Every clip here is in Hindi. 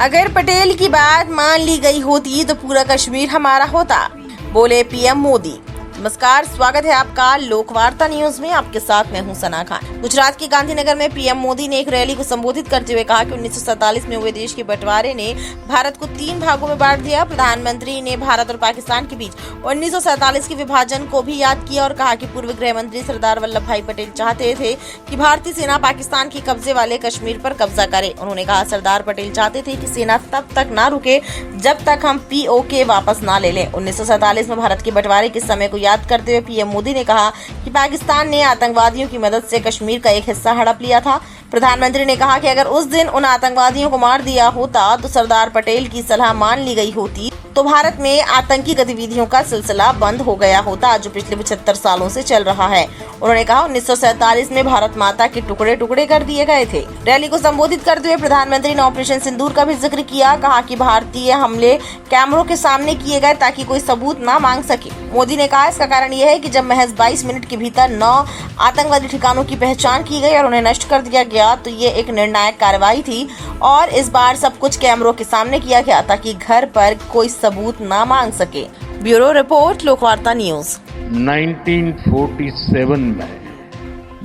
अगर पटेल की बात मान ली गई होती तो पूरा कश्मीर हमारा होता, बोले पीएम मोदी। नमस्कार, स्वागत है आपका लोकवार्ता न्यूज में। आपके साथ मैं हूं सना खान। गुजरात के गांधीनगर में पीएम मोदी ने एक रैली को संबोधित करते हुए कहा कि 1947 में हुए देश के बंटवारे ने भारत को 3 भागों में बांट दिया। प्रधानमंत्री ने भारत और पाकिस्तान के बीच 1947 के विभाजन को भी याद किया और कहा कि पूर्व गृह मंत्री सरदार वल्लभ भाई पटेल चाहते थे कि भारतीय सेना पाकिस्तान के कब्जे वाले कश्मीर पर कब्जा करे। उन्होंने कहा, सरदार पटेल चाहते थे कि सेना तब तक न रुके जब तक हम POK वापस न ले लें। 1947 में भारत के बंटवारे के समय को याद करते हुए पीएम मोदी ने कहा कि पाकिस्तान ने आतंकवादियों की मदद से कश्मीर का एक हिस्सा हड़प लिया था। प्रधानमंत्री ने कहा कि अगर उस दिन उन आतंकवादियों को मार दिया होता तो सरदार पटेल की सलाह मान ली गई होती तो भारत में आतंकी गतिविधियों का सिलसिला बंद हो गया होता, जो पिछले 75 सालों से चल रहा है। उन्होंने कहा, 1947 में भारत माता के टुकड़े टुकड़े कर दिए गए थे। रैली को संबोधित करते हुए प्रधानमंत्री ने ऑपरेशन सिंदूर का भी जिक्र किया। कहा कि भारतीय हमले कैमरों के सामने किए गए ताकि कोई सबूत न मांग सके। मोदी ने कहा, इसका कारण यह है कि जब महज 22 मिनट के भीतर 9 आतंकवादी ठिकानों की पहचान की गई और उन्हें नष्ट कर दिया गया तो ये एक निर्णायक कार्रवाई थी और इस बार सब कुछ कैमरों के सामने किया गया ताकि घर पर कोई सबूत ना मांग सके। Bureau report, लोकवार्ता news. 1947 में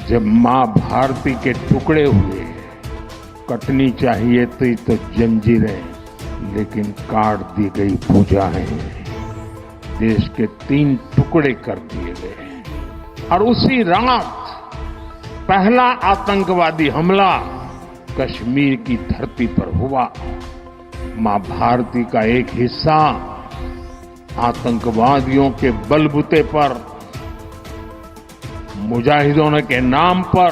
जब माँ भारती के टुकड़े हुए, कटनी चाहिए थी तो जंजीरें, लेकिन काट दी गई भुजाएं। देश के 3 टुकड़े कर दिए गए और उसी रात पहला आतंकवादी हमला कश्मीर की धरती पर हुआ। मां भारती का एक हिस्सा आतंकवादियों के बलबूते पर, मुजाहिदों के नाम पर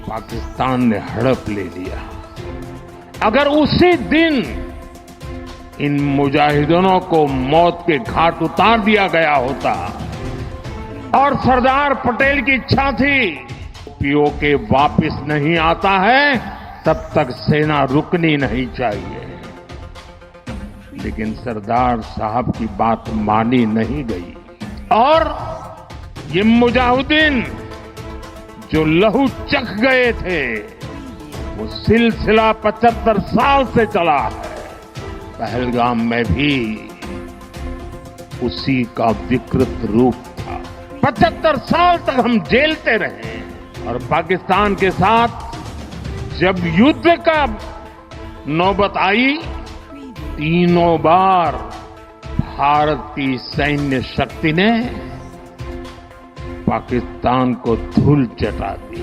पाकिस्तान ने हड़प ले लिया। अगर उसी दिन इन मुजाहिदों को मौत के घाट उतार दिया गया होता और सरदार पटेल की इच्छा थी POK वापस नहीं आता है तब तक सेना रुकनी नहीं चाहिए, लेकिन सरदार साहब की बात मानी नहीं गई और ये मुजाहिदीन जो लहू चख गए थे वो सिलसिला 75 साल से चला है। पहलगाम में भी उसी का विकृत रूप था। 75 साल तक हम झेलते रहे और पाकिस्तान के साथ जब युद्ध का नौबत आई, तीनों बार भारत की सैन्य शक्ति ने पाकिस्तान को धूल चटा दी।